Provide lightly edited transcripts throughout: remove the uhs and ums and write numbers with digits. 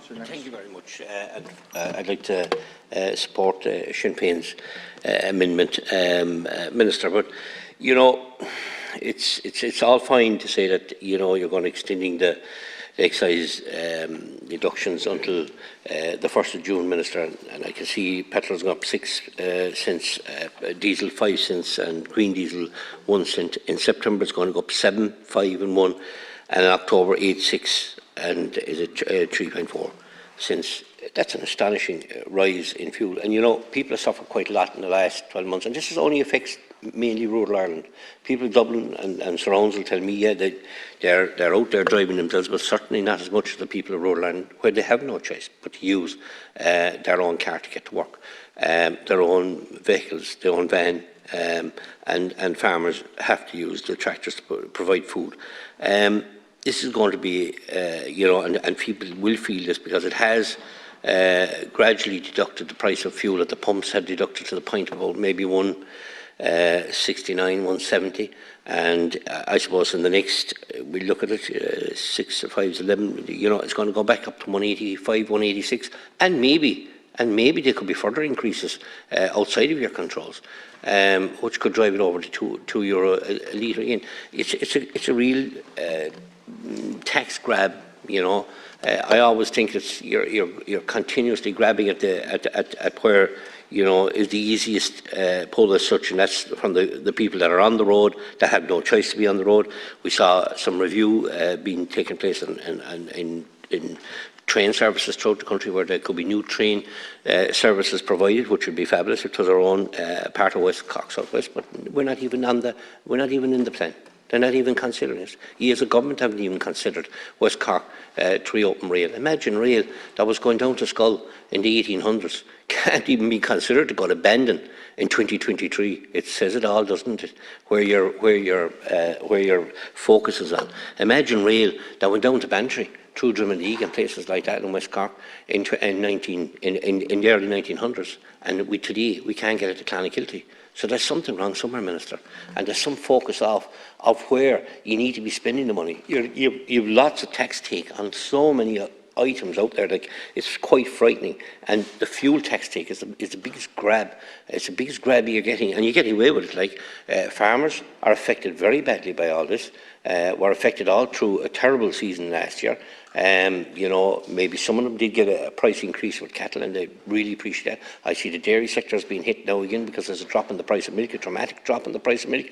Councillor next. Thank you very much. I'd like to support Sinn Féin's amendment, Minister. But you know, it's all fine to say that you're going to extending the excise deductions until the 1st of June, Minister. And I can see petrol's gone up 6 cents, diesel 5 cents, and green diesel 1 cent. In September, it's going to go up 7, 5, and 1, and in October 8, 6. And is it 3.4 cents? That's an astonishing rise in fuel. And people have suffered quite a lot in the last 12 months, and this only affects mainly rural Ireland. People in Dublin and surrounds will tell me, yeah, they're out there driving themselves, but certainly not as much as the people of rural Ireland, where they have no choice but to use their own car to get to work, their own vehicles, their own van, and farmers have to use the tractors to provide food. This is going to be, and people will feel this because it has gradually deducted the price of fuel at the pumps, had deducted to the point of about maybe 169, 170, and I suppose in the next, we look at it, 6, 5, 11, it's going to go back up to 185, 186, and maybe there could be further increases outside of your controls, which could drive it over to €2 a litre again. It's a real tax grab, I always think it's you're continuously grabbing at where is the easiest pull as such, and that's from the people that are on the road that have no choice to be on the road. We saw some review being taking place in train services throughout the country, where there could be new train services provided, which would be fabulous. It was our own part of West Cork South West, but we're not even in the plan. They're not even considering it. You as a government haven't even considered West Cork to reopen rail. Imagine rail that was going down to Skull in the 1800s can't even be considered to go to Bandon in 2023. It says it all, doesn't it? Where your focus is on. Imagine rail that went down to Bantry through Drimoleague and places like that in West Cork in the early 1900s, and today we can't get it to Clonakilty. So there's something wrong somewhere, Minister, and there's some focus of where you need to be spending the money. You've lots of tax take on so many items out there, like it's quite frightening. And the fuel tax take is the biggest grab. It's the biggest grab you're getting, and you're getting away with it. Like farmers are affected very badly by all this. Were affected all through a terrible season last year. Maybe some of them did get a price increase with cattle, and they really appreciate that. I see the dairy sector has been hit now again because there's a drop in the price of milk, a dramatic drop in the price of milk.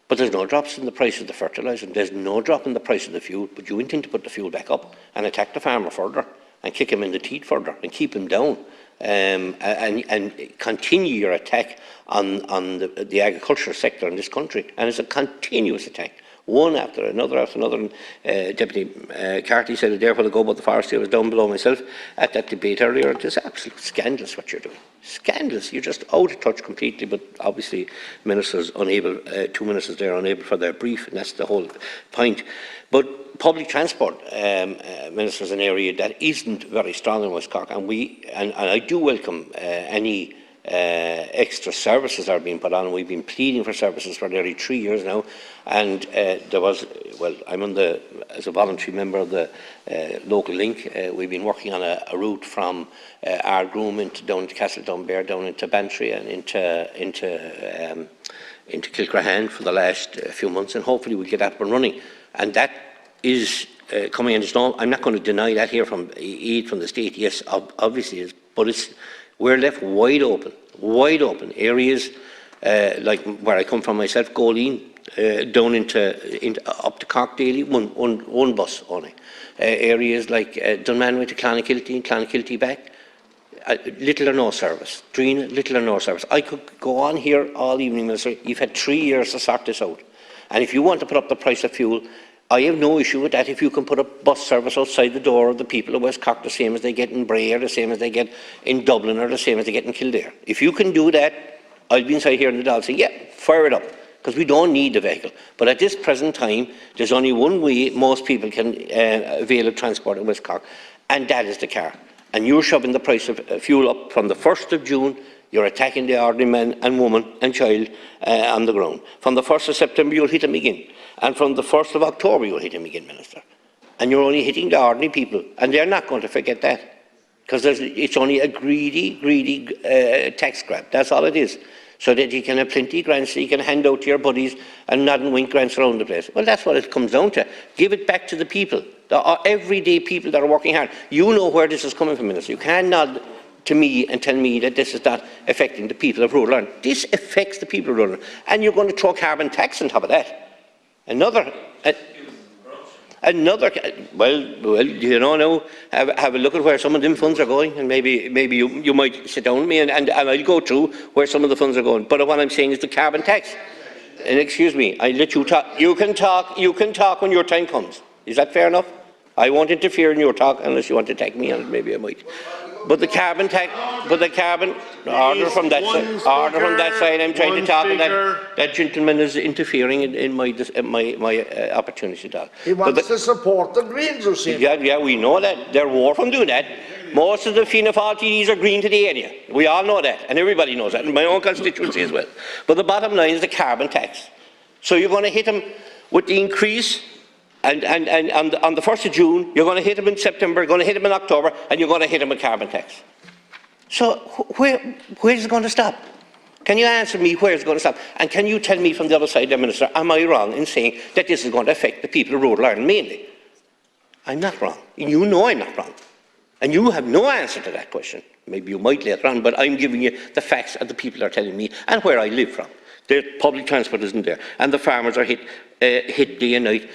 But there's no drops in the price of the fertiliser, there's no drop in the price of the fuel, but you intend to put the fuel back up and attack the farmer further and kick him in the teeth further and keep him down, and continue your attack on the agricultural sector in this country. And it's a continuous attack, one after another after another. And Deputy Carty said it there while ago about the forest. I was down below myself at that debate earlier. It is absolute scandalous what you're doing. Scandalous. You're just out of touch completely. But obviously, ministers unable, 2 ministers there unable for their brief, and that's the whole point. But public transport, ministers, an area that isn't very strong in West Cork, and I do welcome any extra services are being put on. We've been pleading for services for nearly 3 years now, and I'm as a voluntary member of the local link. We've been working on a route from Ardgroom down to Castle Dunbear, down into Bantry and into Kilcrahan for the last few months, and hopefully we'll get that up and running. And that is coming in. I'm not going to deny that here from aid from the state. Yes, obviously it is, but we're left wide open areas like where I come from myself, Goleen, down into up to Cork daily, one bus only. Areas like Dunmanway to Clonakilty and Clonakilty back, little or no service. Drina, little or no service. I could go on here all evening, Minister. You've had 3 years to sort this out, and if you want to put up the price of fuel, I have no issue with that if you can put up bus service outside the door of the people of West Cork, the same as they get in Bray, or the same as they get in Dublin, or the same as they get in Kildare. If you can do that, I'll be inside here in the Dáil saying, yeah, fire it up, because we don't need the vehicle. But at this present time, there's only one way most people can avail of transport in West Cork, and that is the car. And you're shoving the price of fuel up from the 1st of June. You're attacking the ordinary man and woman and child on the ground. From the 1st of September, you'll hit him again. And from the 1st of October, you'll hit him again, Minister. and you're only hitting the ordinary people, and they're not going to forget that, because it's only a greedy tax grab. That's all it is. So that you can have plenty of grants, so you can hand out to your buddies and nod and wink grants around the place. Well, that's what it comes down to. Give it back to the people, the everyday people that are working hard. You know where this is coming from, Minister. You can't nod to me and tell me that this is not affecting the people of rural Ireland. This affects the people of rural Ireland. And you're going to throw carbon tax on top of that. Well, you know, now have a look at where some of them funds are going, and maybe you might sit down with me and I'll go through where some of the funds are going. But what I'm saying is the carbon tax. And excuse me, I let you talk. You can talk when your time comes. Is that fair enough? I won't interfere in your talk unless you want to attack me on it. Maybe I might. But the carbon tax, order from that side. I'm trying to talk, and that gentleman is interfering in my opportunity to talk. He wants to support the Greens, you see. Yeah, we know that. They're war from doing that. Most of the Fianna Fáil TDs are Green to the area. We all know that, and everybody knows that, in my own constituency as well. But the bottom line is the carbon tax. So you're going to hit them with the increase. And on the 1st of June, you're going to hit them in September, you're going to hit them in October, and you're going to hit them with carbon tax. So where's it going to stop? Can you answer me where it's going to stop? And can you tell me from the other side, the Minister, am I wrong in saying that this is going to affect the people of rural Ireland mainly? I'm not wrong. You know I'm not wrong. And you have no answer to that question. Maybe you might later on, but I'm giving you the facts that the people are telling me and where I live from. The public transport isn't there, and the farmers are hit day and night,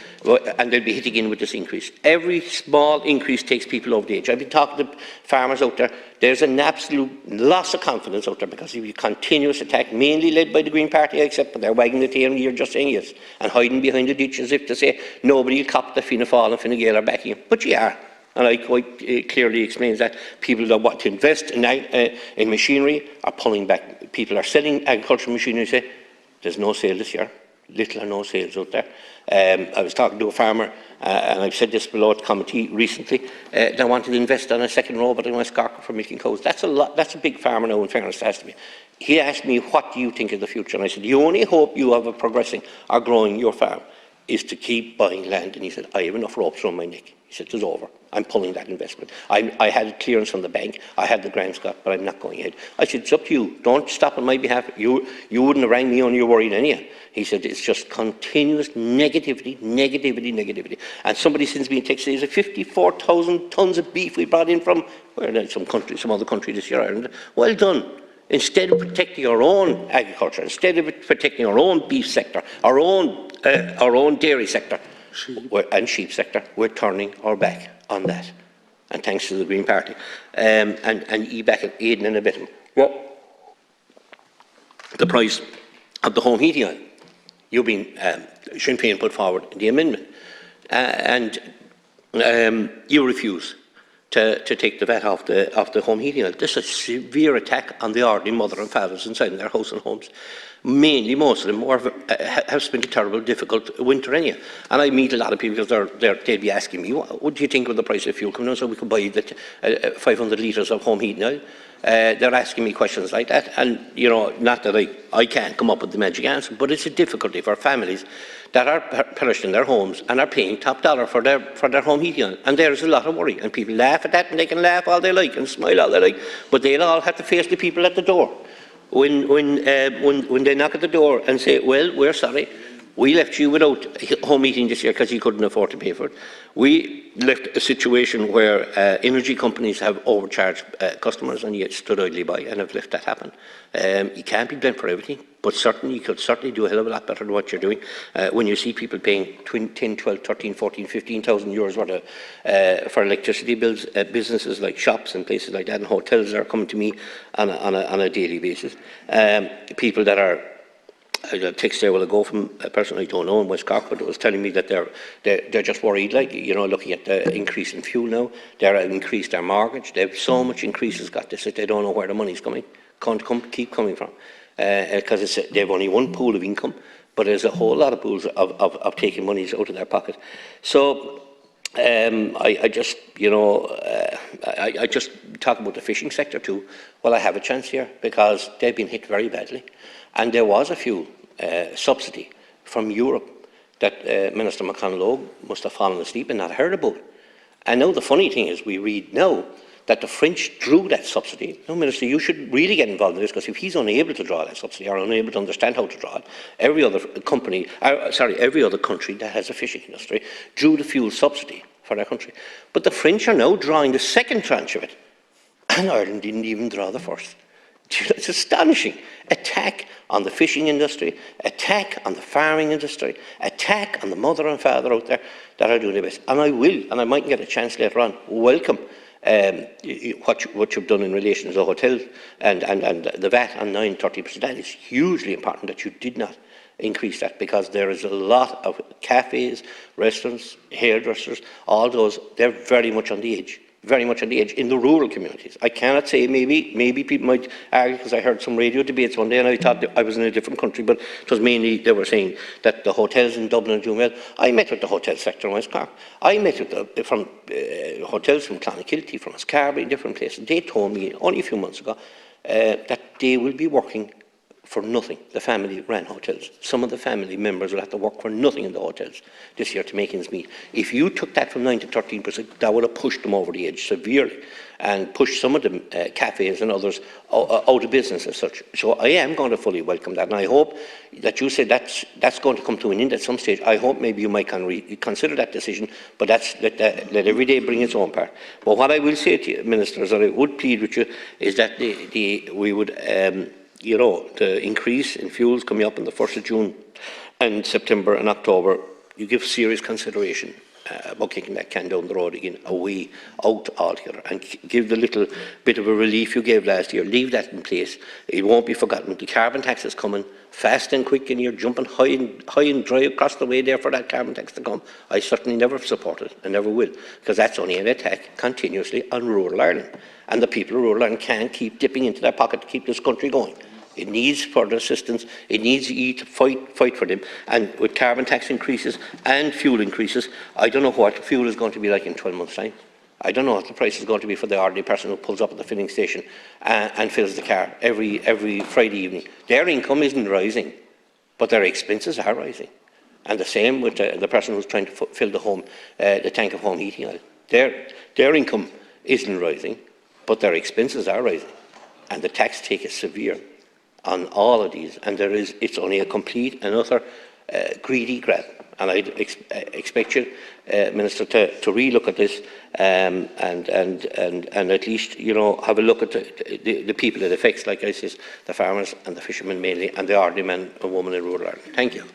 and they'll be hit again with this increase. Every small increase takes people over the edge. I've been talking to farmers out there. There's an absolute loss of confidence out there because of a continuous attack, mainly led by the Green Party, except that they're wagging the tail and you're just saying yes, and hiding behind the ditch as if to say nobody will cop the Fianna Fáil and Fine Gael are backing him. But you are. And I quite clearly explains that people that want to invest in machinery are pulling back. People are selling agricultural machinery and say, there's no sale this year. Little or no sales out there. I was talking to a farmer, and I've said this below at committee recently, they wanted to invest on a second robot in West Cork for milking cows. That's a lot. That's a big farmer now, in fairness, to me. He asked me, what do you think of the future? And I said, the only hope you have of progressing or growing your farm is to keep buying land. And he said, I have enough ropes around my neck. He said, it's over. I'm pulling that investment. I had clearance from the bank. I had the grants got, but I'm not going ahead. I said, it's up to you. Don't stop on my behalf. You wouldn't have rang me on your worried anyhow. He said, it's just continuous negativity. And somebody sends me a text, says, 54,000 tonnes of beef we brought in from, some other country this year, Ireland. Well done. Instead of protecting our own agriculture, instead of protecting our own beef sector, our own dairy sector, and sheep sector, we're turning our back on that. And thanks to the Green Party. And back at aiding and abetting. Well, the price of the home heating oil, you've been, Sinn Féin put forward the amendment. And you refuse to take the VAT off the home heating oil. This is a severe attack on the ordinary mother and fathers inside their house and homes. Mainly, most of them have spent a terrible, difficult winter anyhow. And I meet a lot of people because they'll be asking me, what do you think of the price of fuel coming down so we could buy 500 litres of home heating oil? They're asking me questions like that. And, you know, not that I can't come up with the magic answer, but it's a difficulty for families that are perished in their homes and are paying top dollar for their home heating oil. And there's a lot of worry. And people laugh at that, and they can laugh all they like and smile all they like, but they'll all have to face the people at the door. When they knock at the door and say, well, we're sorry, we left you without home heating this year because you couldn't afford to pay for it. We left a situation where energy companies have overcharged customers and yet stood idly by and have let that happen. You can't be blamed for everything, but certainly you could certainly do a hell of a lot better than what you're doing. When you see people paying 10, 12, 13, 14, 15,000 euros worth of for electricity bills, businesses like shops and places like that and hotels are coming to me on a daily basis. People that are a text there will go from a person I don't know in West Cork, but it was telling me that they're just worried, like, you know, looking at the increase in fuel now. They're increased their mortgage. They have so much increases got this that they don't know where the money's coming, keep coming from, because they have only one pool of income, but there's a whole lot of pools of taking monies out of their pocket. So I just, you know, I just talk about the fishing sector too. Well, I have a chance here because they've been hit very badly. And there was a fuel subsidy from Europe that Minister McConnell must have fallen asleep and not heard about. And now the funny thing is, we read now that the French drew that subsidy. Now, Minister, you should really get involved in this, because if he's unable to draw that subsidy or unable to understand how to draw it, every other country that has a fishing industry drew the fuel subsidy for their country. But the French are now drawing the second tranche of it, and Ireland didn't even draw the first. It's astonishing. Attack on the fishing industry, attack on the farming industry, attack on the mother and father out there that are doing their best. And I will, and I might get a chance later on, welcome what you've done in relation to the hotels and the VAT on 30%. That is hugely important that you did not increase that, because there is a lot of cafes, restaurants, hairdressers, all those, they're very much on the edge. Very much on the edge in the rural communities. I cannot say, maybe people might argue, because I heard some radio debates one day and I thought that I was in a different country, but it was mainly they were saying that the hotels in Dublin are doing well. I met with the hotel sector in West Cork. I met with hotels from Clonakilty, from Scarby, different places. They told me only a few months ago that they will be working for nothing. The family ran hotels. Some of the family members will have to work for nothing in the hotels this year to make ends meet. If you took that from 9 to 13%, that would have pushed them over the edge severely and pushed some of the cafes and others out of business as such. So I am going to fully welcome that, and I hope that you say that's going to come to an end at some stage. I hope maybe you might consider that decision, but let every day bring its own part. But what I will say to you, ministers, and I would plead with you, is that we would the increase in fuels coming up on the 1st of June and September and October, you give serious consideration about kicking that can down the road again, away, out altogether, and give the little bit of a relief you gave last year. Leave that in place. It won't be forgotten. The carbon tax is coming fast and quick, and you're jumping high and dry across the way there for that carbon tax to come. I certainly never support it, and never will, because that's only an attack continuously on rural Ireland. And the people of rural Ireland can't keep dipping into their pocket to keep this country going. It needs further assistance. It needs you to fight for them. And with carbon tax increases and fuel increases, I don't know what fuel is going to be like in 12 months' time. I don't know what the price is going to be for the ordinary person who pulls up at the filling station and fills the car every Friday evening. Their income isn't rising, but their expenses are rising. And the same with the person who's trying to fill the tank of home heating oil. Their income isn't rising, but their expenses are rising. And the tax take is severe on all of these, and it's only a complete and utter greedy grab. And I expect you, Minister, to re-look at this and at least have a look at the people it affects, like I said, the farmers and the fishermen mainly, and the ordinary man and woman in rural Ireland. Thank you.